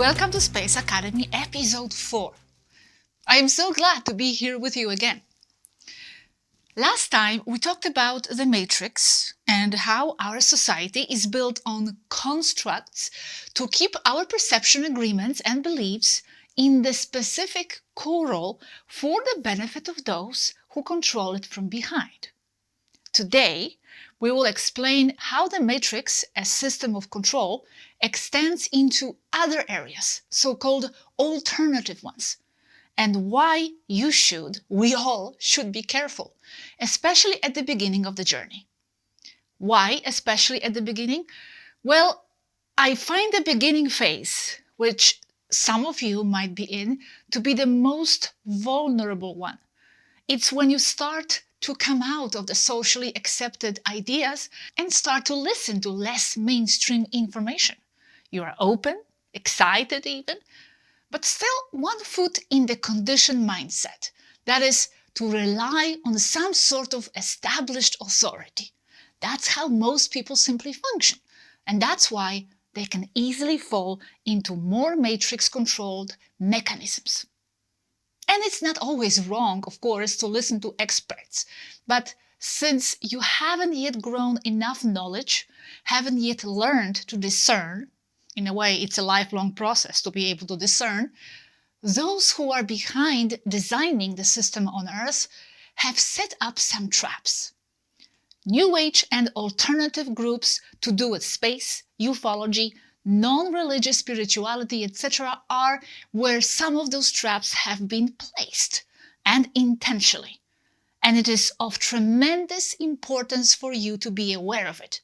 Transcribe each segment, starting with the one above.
Welcome to Space Academy Episode 4. I am so glad to be here with you again. Last time we talked about the matrix and how our society is built on constructs to keep our perception agreements and beliefs in the specific core role for the benefit of those who control it from behind. Today, we will explain how the matrix, as system of control, extends into other areas, so-called alternative ones, and why we all should be careful, especially at the beginning of the journey. Why especially at the beginning? Well, I find the beginning phase, which some of you might be in, to be the most vulnerable one. It's when you start to come out of the socially accepted ideas and start to listen to less mainstream information. You are open, excited even, but still one foot in the conditioned mindset. That is, to rely on some sort of established authority. That's how most people simply function. And that's why they can easily fall into more matrix-controlled mechanisms. And it's not always wrong, of course, to listen to experts. But since you haven't yet grown enough knowledge, haven't yet learned to discern, in a way it's a lifelong process to be able to discern, those who are behind designing the system on Earth have set up some traps. New Age and alternative groups to do with space, ufology, non-religious spirituality, etc. are where some of those traps have been placed, and intentionally. And it is of tremendous importance for you to be aware of it.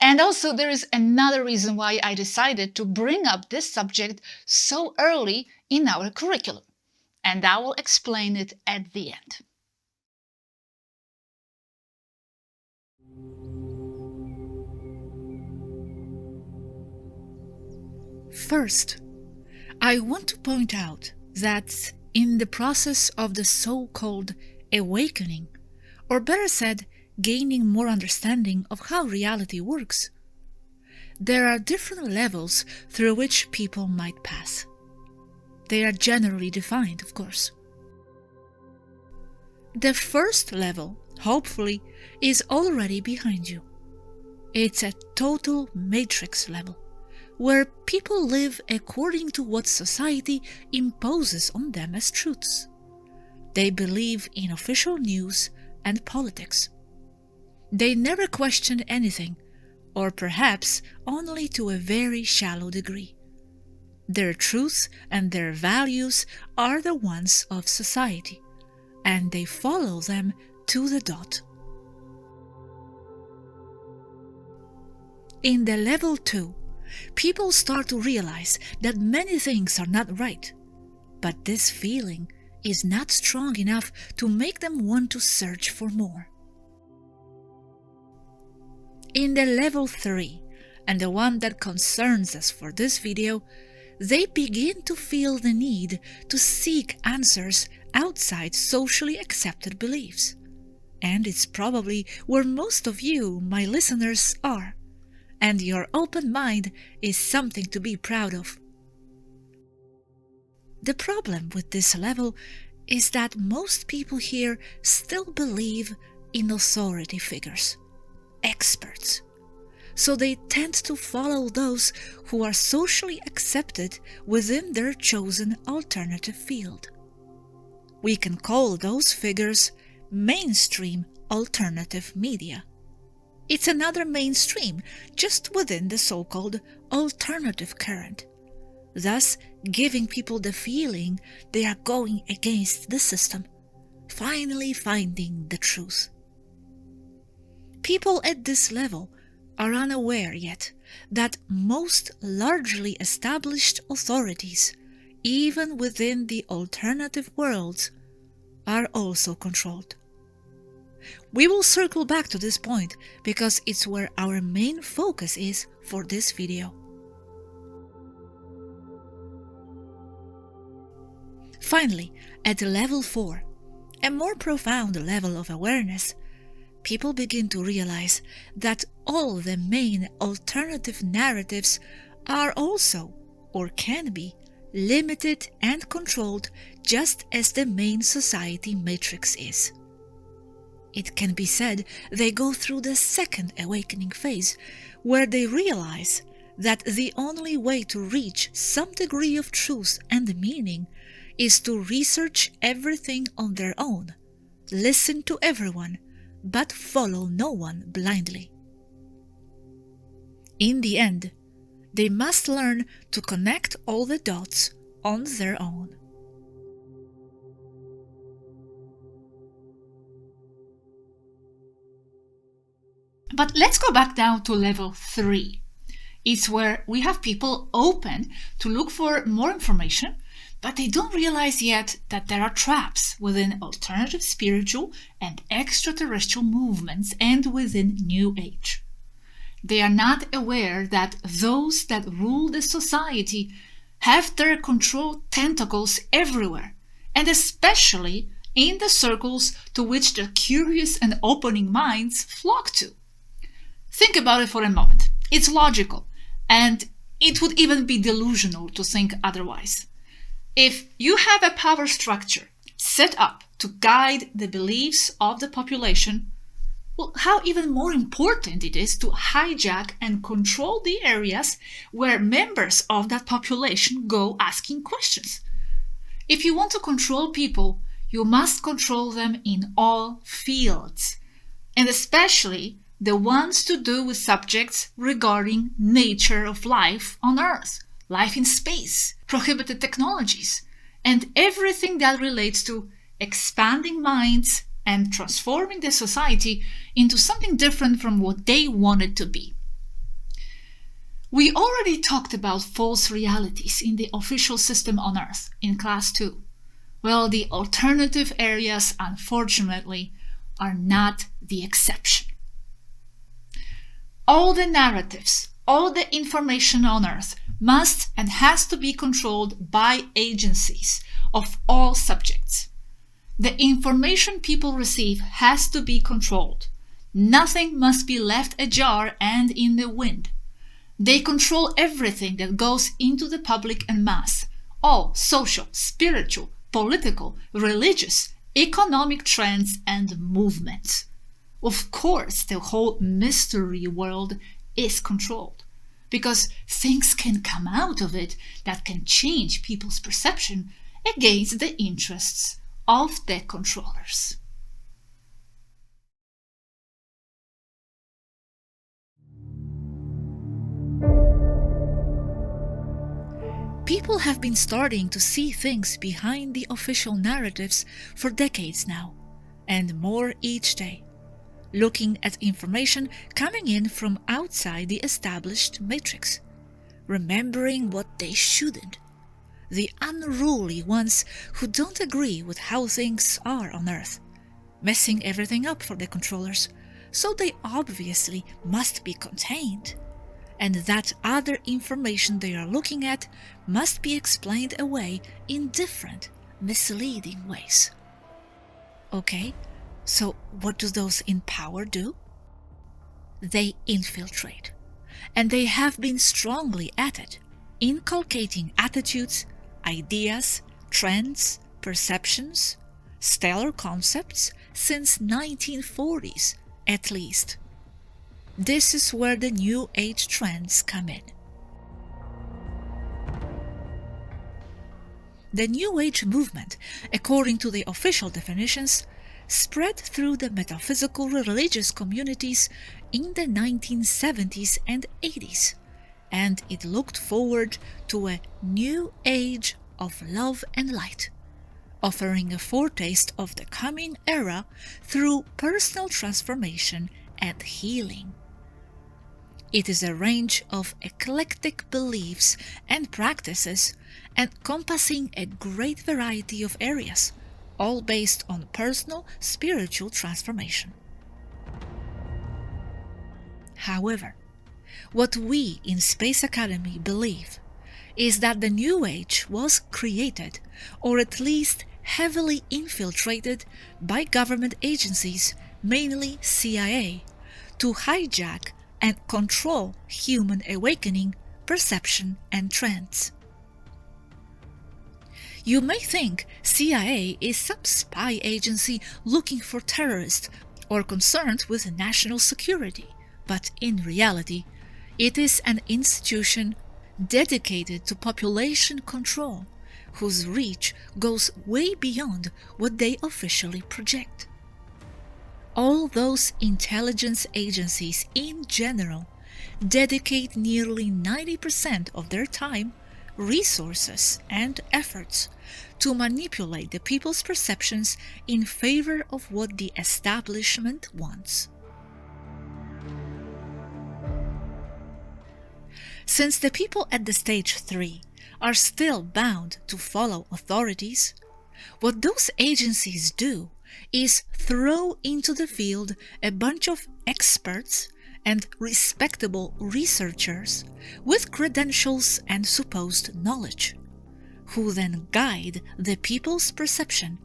And also there is another reason why I decided to bring up this subject so early in our curriculum, and I will explain it at the end. First, I want to point out that in the process of the so-called awakening, or better said, gaining more understanding of how reality works, there are different levels through which people might pass. They are generally defined, of course. The first level, hopefully, is already behind you. It's a total matrix level, where people live according to what society imposes on them as truths. They believe in official news and politics. They never question anything, or perhaps only to a very shallow degree. Their truths and their values are the ones of society, and they follow them to the dot. In the level 2, people start to realize that many things are not right, but this feeling is not strong enough to make them want to search for more. In the level 3, and the one that concerns us for this video, they begin to feel the need to seek answers outside socially accepted beliefs. And it's probably where most of you, my listeners, are. And your open mind is something to be proud of. The problem with this level is that most people here still believe in authority figures, experts. So they tend to follow those who are socially accepted within their chosen alternative field. We can call those figures mainstream alternative media. It's another mainstream just within the so-called alternative current, thus giving people the feeling they are going against the system, finally finding the truth. People at this level are unaware yet that most largely established authorities, even within the alternative worlds, are also controlled. We will circle back to this point because it's where our main focus is for this video. Finally, at level 4, a more profound level of awareness, people begin to realize that all the main alternative narratives are also or can be, limited and controlled just as the main society matrix is. It can be said they go through the second awakening phase, where they realize that the only way to reach some degree of truth and meaning is to research everything on their own, listen to everyone, but follow no one blindly. In the end, they must learn to connect all the dots on their own. But let's go back down to level 3. It's where we have people open to look for more information, but they don't realize yet that there are traps within alternative spiritual and extraterrestrial movements and within New Age. They are not aware that those that rule the society have their control tentacles everywhere, and especially in the circles to which their curious and opening minds flock to. Think about it for a moment. It's logical, and it would even be delusional to think otherwise. If you have a power structure set up to guide the beliefs of the population, well, how even more important it is to hijack and control the areas where members of that population go asking questions. If you want to control people, you must control them in all fields, and especially the ones to do with subjects regarding nature of life on Earth, life in space, prohibited technologies, and everything that relates to expanding minds and transforming the society into something different from what they want it to be. We already talked about false realities in the official system on Earth in class 2. Well, the alternative areas, unfortunately, are not the exception. All the narratives, all the information on Earth must and has to be controlled by agencies of all subjects. The information people receive has to be controlled. Nothing must be left ajar and in the wind. They control everything that goes into the public and mass, all social, spiritual, political, religious, economic trends and movements. Of course, the whole mystery world is controlled, because things can come out of it that can change people's perception against the interests of the controllers. People have been starting to see things behind the official narratives for decades now, and more each day, looking at information coming in from outside the established matrix, remembering what they shouldn't, the unruly ones who don't agree with how things are on Earth, messing everything up for the controllers, so they obviously must be contained, and that other information they are looking at must be explained away in different, misleading ways. Okay, so what do those in power do? They infiltrate, and they have been strongly at it, inculcating attitudes, ideas, trends, perceptions, stellar concepts since 1940s at least. This is where the New Age trends come in. The New Age movement, according to the official definitions, spread through the metaphysical religious communities in the 1970s and 80s, and it looked forward to a new age of love and light, offering a foretaste of the coming era through personal transformation and healing. It is a range of eclectic beliefs and practices encompassing a great variety of areas, all based on personal spiritual transformation. However, what we in Space Academy believe is that the New Age was created, or at least heavily infiltrated, by government agencies, mainly CIA, to hijack and control human awakening, perception, and trends. You may think CIA is some spy agency looking for terrorists or concerned with national security, but in reality, it is an institution dedicated to population control, whose reach goes way beyond what they officially project. All those intelligence agencies in general dedicate nearly 90% of their time, resources, and efforts to manipulate the people's perceptions in favor of what the establishment wants. Since the people at the stage 3 are still bound to follow authorities, what those agencies do is throw into the field a bunch of experts and respectable researchers with credentials and supposed knowledge, who then guide the people's perception,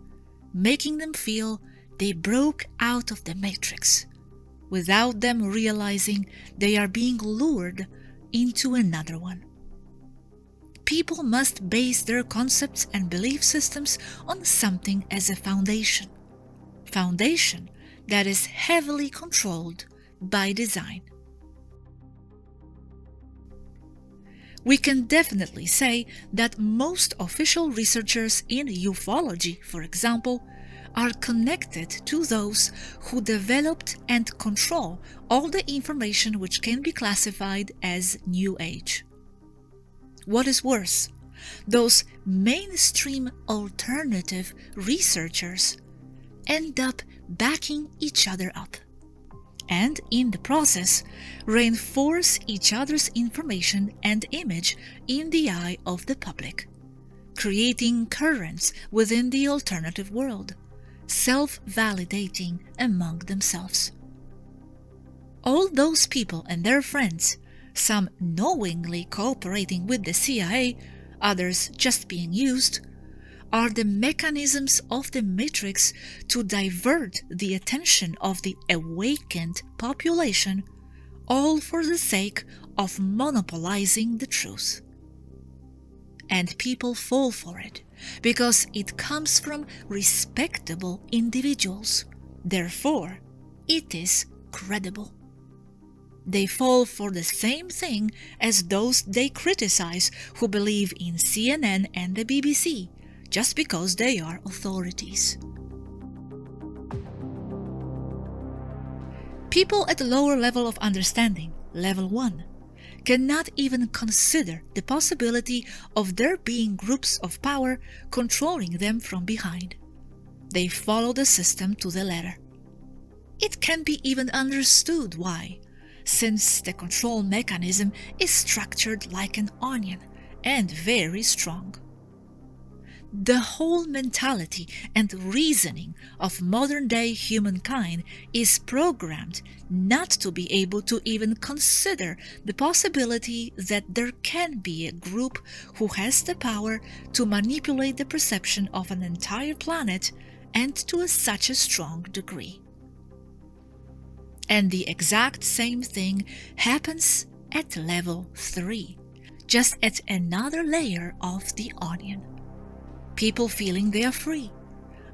making them feel they broke out of the matrix, without them realizing they are being lured into another one. People must base their concepts and belief systems on something as a foundation that is heavily controlled by design. We can definitely say that most official researchers in ufology, for example, are connected to those who developed and control all the information which can be classified as New Age. What is worse, those mainstream alternative researchers end up backing each other up, and in the process reinforce each other's information and image in the eye of the public, creating currents within the alternative world, self-validating among themselves. All those people and their friends, some knowingly cooperating with the CIA, others just being used, are the mechanisms of the matrix to divert the attention of the awakened population, all for the sake of monopolizing the truth. And people fall for it, because it comes from respectable individuals. Therefore, it is credible. They fall for the same thing as those they criticize who believe in CNN and the BBC, just because they are authorities. People at the lower level of understanding, level 1, cannot even consider the possibility of there being groups of power controlling them from behind. They follow the system to the letter. It can be even understood why, since the control mechanism is structured like an onion and very strong. The whole mentality and reasoning of modern-day humankind is programmed not to be able to even consider the possibility that there can be a group who has the power to manipulate the perception of an entire planet, and to such a strong degree. And the exact same thing happens at level 3, just at another layer of the onion. People feeling they are free,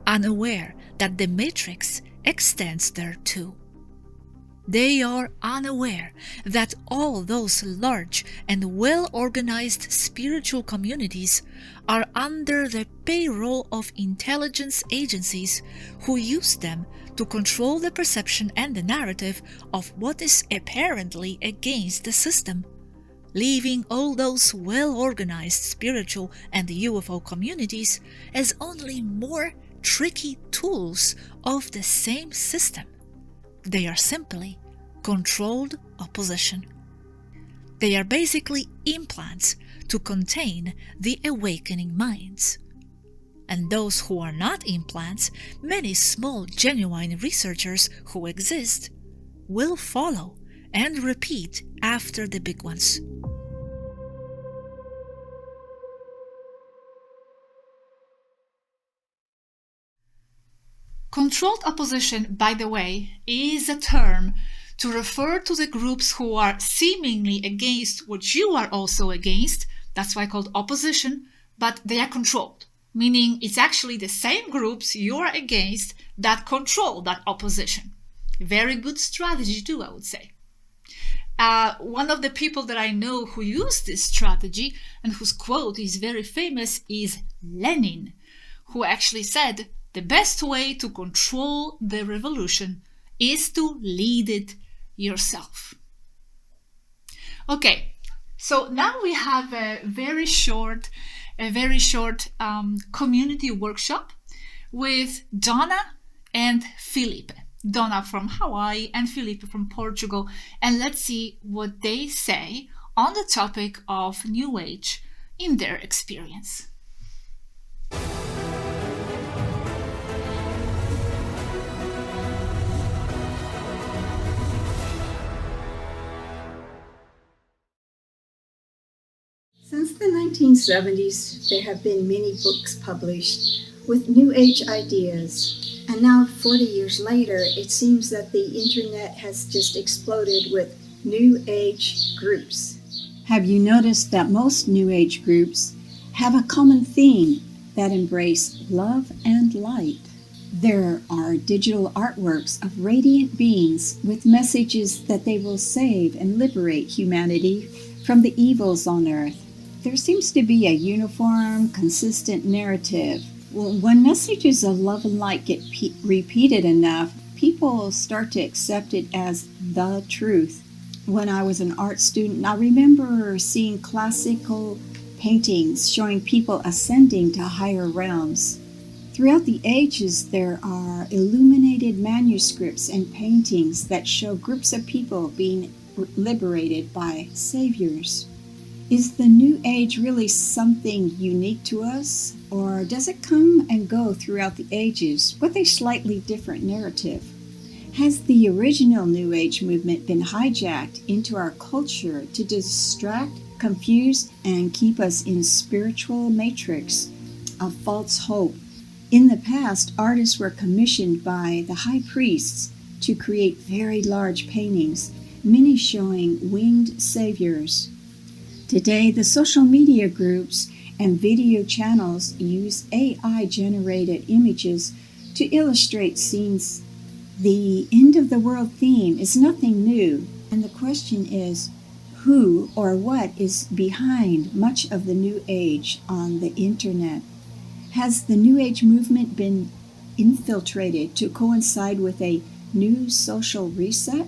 unaware that the matrix extends there too. They are unaware that all those large and well-organized spiritual communities are under the payroll of intelligence agencies who use them to control the perception and the narrative of what is apparently against the system, leaving all those well-organized spiritual and UFO communities as only more tricky tools of the same system. They are simply controlled opposition. They are basically implants to contain the awakening minds. And those who are not implants, many small genuine researchers who exist, will follow and repeat after the big ones. Controlled opposition, by the way, is a term to refer to the groups who are seemingly against what you are also against. That's why called opposition, but they are controlled. meaning it's actually the same groups you're against that control that opposition. Very good strategy too, I would say. One of the people that I know who used this strategy and whose quote is very famous is Lenin, who actually said, the best way to control the revolution is to lead it yourself. Okay, so now we have a very short community workshop with Donna and Felipe. Donna from Hawaii and Felipe from Portugal. And let's see what they say on the topic of New Age in their experience. Since the 1970s, there have been many books published with New Age ideas. And now, 40 years later, it seems that the internet has just exploded with New Age groups. Have you noticed that most New Age groups have a common theme that embrace love and light? There are digital artworks of radiant beings with messages that they will save and liberate humanity from the evils on Earth. There seems to be a uniform, consistent narrative. When messages of love and light get repeated enough, people start to accept it as the truth. When I was an art student, I remember seeing classical paintings showing people ascending to higher realms. Throughout the ages, there are illuminated manuscripts and paintings that show groups of people being liberated by saviors. Is the New Age really something unique to us, or does it come and go throughout the ages with a slightly different narrative? Has the original New Age movement been hijacked into our culture to distract, confuse, and keep us in spiritual matrix of false hope? In the past, artists were commissioned by the high priests to create very large paintings, many showing winged saviors. Today, the social media groups and video channels use AI-generated images to illustrate scenes. The end of the world theme is nothing new, and the question is, who or what is behind much of the New Age on the internet? Has the New Age movement been infiltrated to coincide with a new social reset,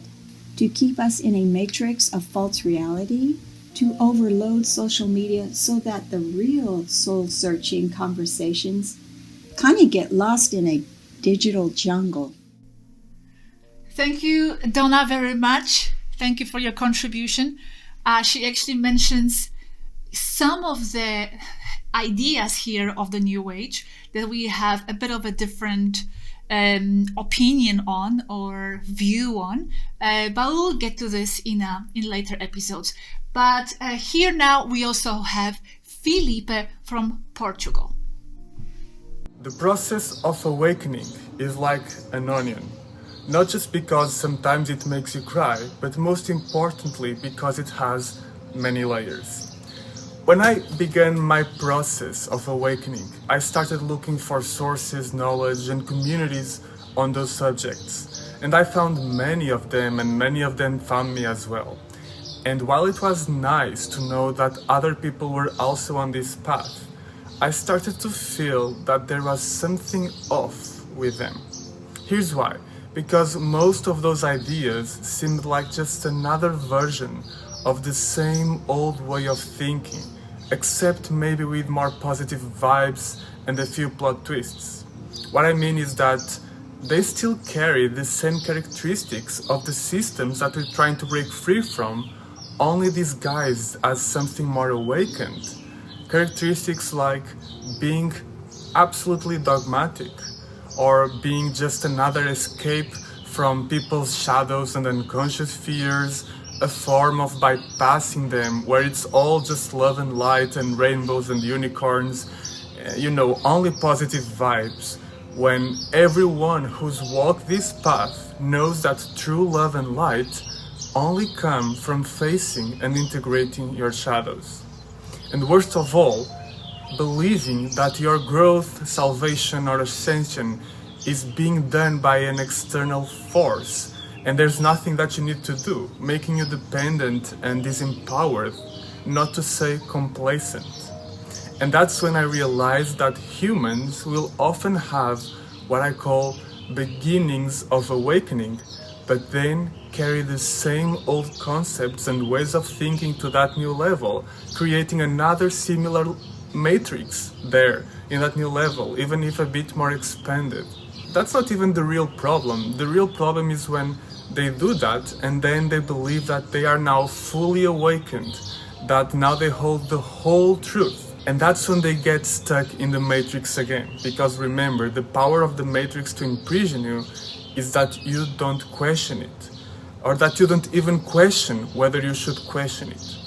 to keep us in a matrix of false reality, to overload social media so that the real soul-searching conversations kind of get lost in a digital jungle? Thank you, Donna, very much. Thank you for your contribution. She actually mentions some of the ideas here of the New Age that we have a bit of a different opinion on or view on, but we'll get to this in later episodes. But here now we also have Felipe from Portugal. The process of awakening is like an onion, not just because sometimes it makes you cry, but most importantly because it has many layers. When I began my process of awakening, I started looking for sources, knowledge, and communities on those subjects. And I found many of them, and many of them found me as well. And while it was nice to know that other people were also on this path, I started to feel that there was something off with them. Here's why. Because most of those ideas seemed like just another version of the same old way of thinking, except maybe with more positive vibes and a few plot twists. What I mean is that they still carry the same characteristics of the systems that we're trying to break free from, only disguised as something more awakened. Characteristics like being absolutely dogmatic, or being just another escape from people's shadows and unconscious fears, a form of bypassing them, where it's all just love and light and rainbows and unicorns, only positive vibes, when everyone who's walked this path knows that true love and light only come from facing and integrating your shadows. And worst of all, believing that your growth, salvation, or ascension is being done by an external force, and there's nothing that you need to do, making you dependent and disempowered, not to say complacent. And that's when I realized that humans will often have what I call beginnings of awakening, but then carry the same old concepts and ways of thinking to that new level, creating another similar matrix there in that new level, even if a bit more expanded. That's not even the real problem. The real problem is when they do that and then they believe that they are now fully awakened, that now they hold the whole truth. And that's when they get stuck in the matrix again. Because remember, the power of the matrix to imprison you is that you don't question it, or that you don't even question whether you should question it.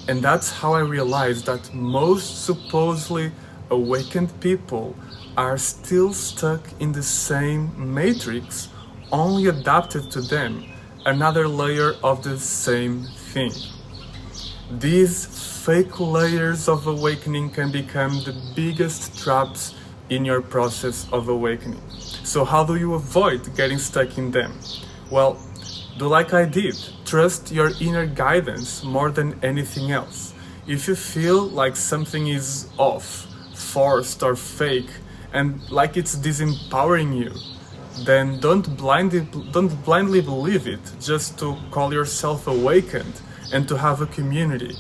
And that's how I realized that most supposedly awakened people are still stuck in the same matrix, only adapted to them another layer of the same thing. These fake layers of awakening can become the biggest traps in your process of awakening. So how do you avoid getting stuck in them? Well, do like I did. Trust your inner guidance more than anything else. If you feel like something is off, forced or fake, and like it's disempowering you, then don't blindly believe it just to call yourself awakened and to have a community.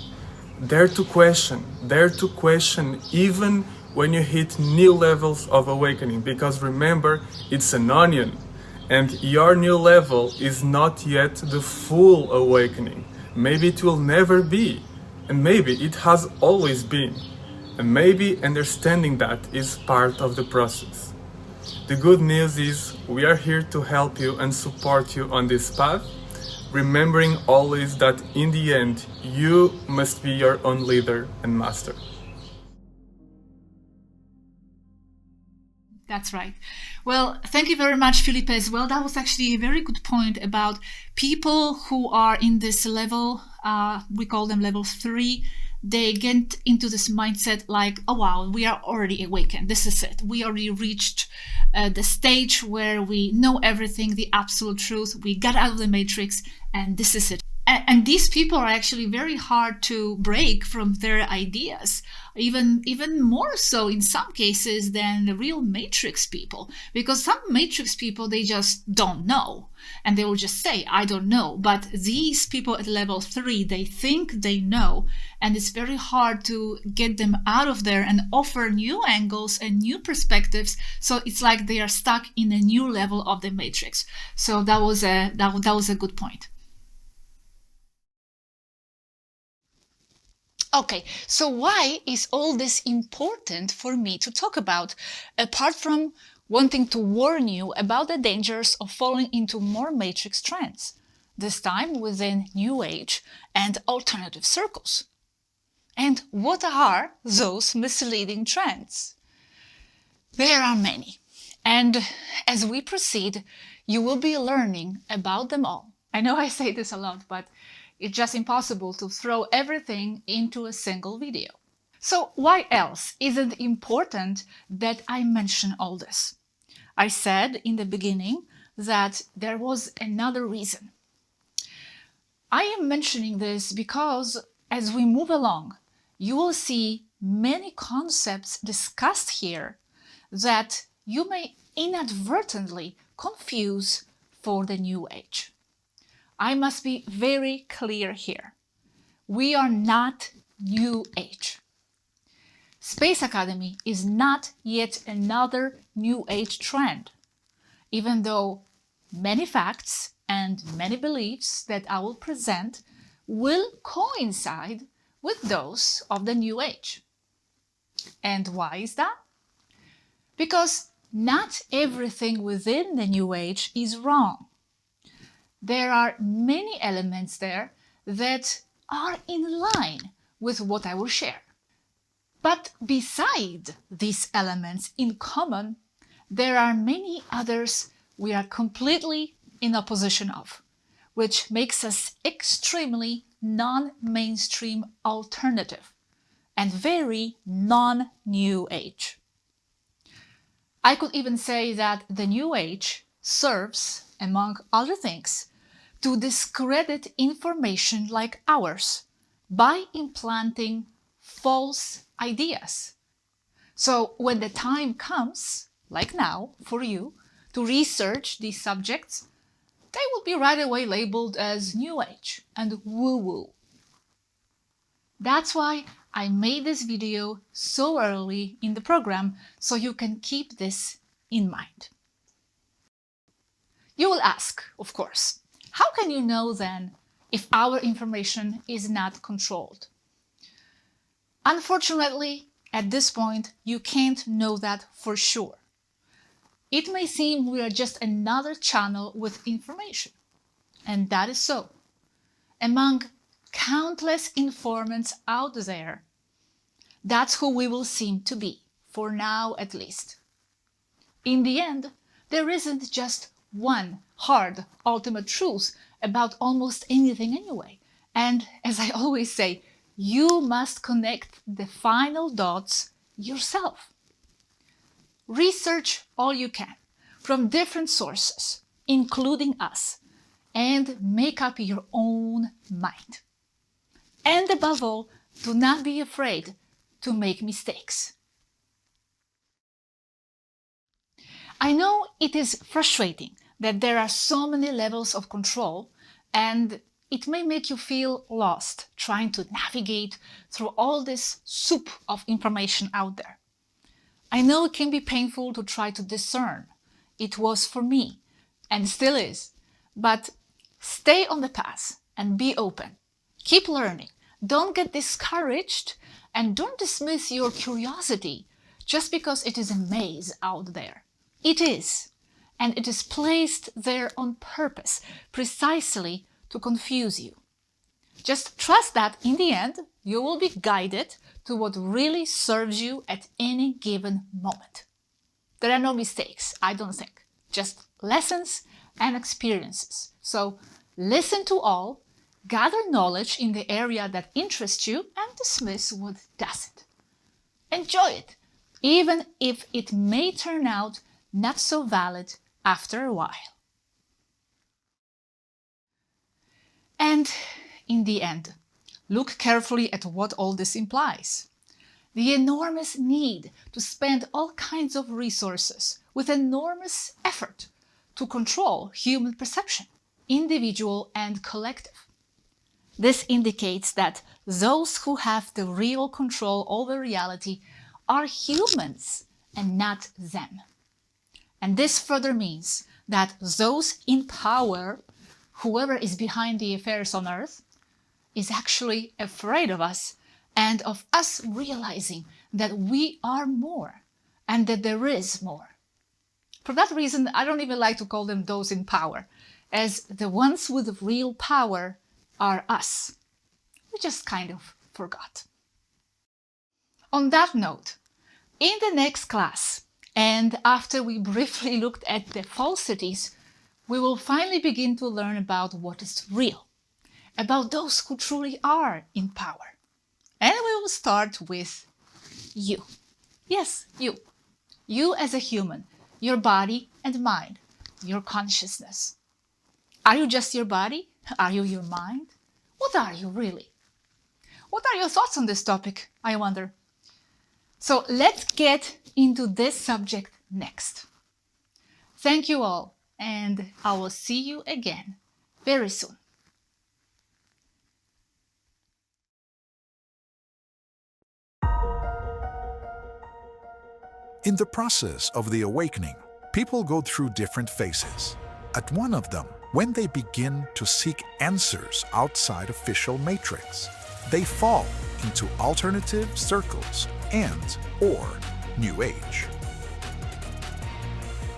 Dare to question even when you hit new levels of awakening, because remember, it's an onion, and your new level is not yet the full awakening. Maybe it will never be, and maybe it has always been, and maybe understanding that is part of the process. The good news is we are here to help you and support you on this path, remembering always that in the end, you must be your own leader and master. That's right. Well, thank you very much, Felipe, as well. That was actually a very good point about people who are in this level. We call them level 3. They get into this mindset like, oh wow, we are already awakened. This is it. We already reached the stage where we know everything, the absolute truth. We got out of the matrix, and this is it. And these people are actually very hard to break from their ideas, even more so in some cases than the real matrix people, because some matrix people, they just don't know, and they will just say, I don't know. But these people at level 3, they think they know, and it's very hard to get them out of there and offer new angles and new perspectives. So it's like they are stuck in a new level of the matrix. So that was a good point. Okay, so why is all this important for me to talk about, apart from wanting to warn you about the dangers of falling into more matrix trends, this time within New Age and alternative circles? And what are those misleading trends? There are many, and as we proceed, you will be learning about them all. I know I say this a lot, but it's just impossible to throw everything into a single video. So why else is it important that I mention all this? I said in the beginning that there was another reason. I am mentioning this because as we move along, you will see many concepts discussed here that you may inadvertently confuse for the New Age. I must be very clear here. We are not New Age. Space Academy is not yet another New Age trend, even though many facts and many beliefs that I will present will coincide with those of the New Age. And why is that? Because not everything within the New Age is wrong. There are many elements there that are in line with what I will share. But beside these elements in common, there are many others we are completely in opposition of, which makes us extremely non-mainstream alternative, and very non-New Age. I could even say that the New Age serves, among other things, to discredit information like ours by implanting false ideas. So when the time comes, like now, for you, to research these subjects, they will be right away labeled as New Age and woo-woo. That's why I made this video so early in the program, so you can keep this in mind. You will ask, of course, how can you know then if our information is not controlled? Unfortunately, at this point, you can't know that for sure. It may seem we are just another channel with information, and that is so. Among countless informants out there, that's who we will seem to be, for now at least. In the end, there isn't just one hard ultimate truth about almost anything anyway. And as I always say, you must connect the final dots yourself. Research all you can from different sources, including us, and make up your own mind. And above all, do not be afraid to make mistakes. I know it is frustrating that there are so many levels of control, and it may make you feel lost trying to navigate through all this soup of information out there. I know it can be painful to try to discern. It was for me, and still is. But stay on the path and be open. Keep learning. Don't get discouraged, and don't dismiss your curiosity just because it is a maze out there. It is, and it is placed there on purpose, precisely to confuse you. Just trust that in the end, you will be guided to what really serves you at any given moment. There are no mistakes, I don't think, just lessons and experiences. So listen to all, gather knowledge in the area that interests you, and dismiss what doesn't. Enjoy it, even if it may turn out not so valid after a while. And in the end, look carefully at what all this implies. The enormous need to spend all kinds of resources with enormous effort to control human perception, individual and collective. This indicates that those who have the real control over reality are humans and not them. And this further means that those in power, whoever is behind the affairs on Earth, is actually afraid of us and of us realizing that we are more and that there is more. For that reason, I don't even like to call them those in power, as the ones with real power are us. We just kind of forgot. On that note, in the next class, and after we briefly looked at the falsities, we will finally begin to learn about what is real, about those who truly are in power. And we will start with you. Yes, you. You as a human, your body and mind, your consciousness. Are you just your body? Are you your mind? What are you really? What are your thoughts on this topic, I wonder? So let's get into this subject next. Thank you all, and I will see you again very soon. In the process of the awakening, people go through different phases. At one of them, when they begin to seek answers outside official matrix, they fall into alternative circles and/or New Age.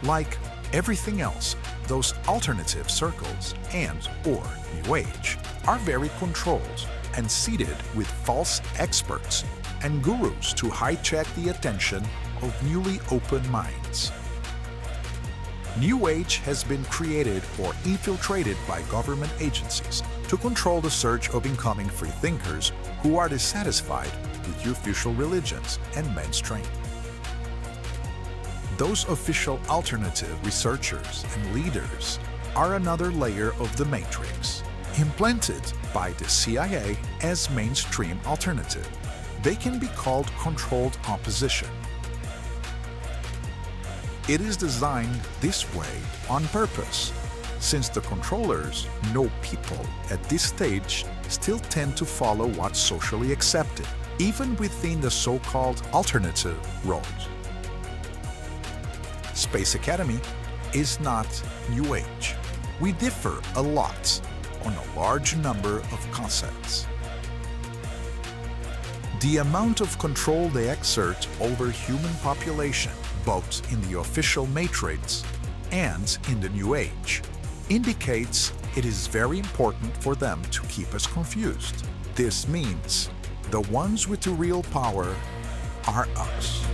Like everything else, those alternative circles and/or New Age are very controlled and seeded with false experts and gurus to hijack the attention of newly open minds. New Age has been created or infiltrated by government agencies to control the surge of incoming free thinkers who are dissatisfied with the official religions and mainstream. Those official alternative researchers and leaders are another layer of the matrix, implanted by the CIA as mainstream alternative. They can be called controlled opposition. It is designed this way on purpose, since the controllers know people at this stage still tend to follow what's socially accepted, even within the so-called alternative road. Space Academy is not New Age. We differ a lot on a large number of concepts. The amount of control they exert over human population, both in the official matrix and in the New Age, indicates it is very important for them to keep us confused. This means the ones with the real power are us.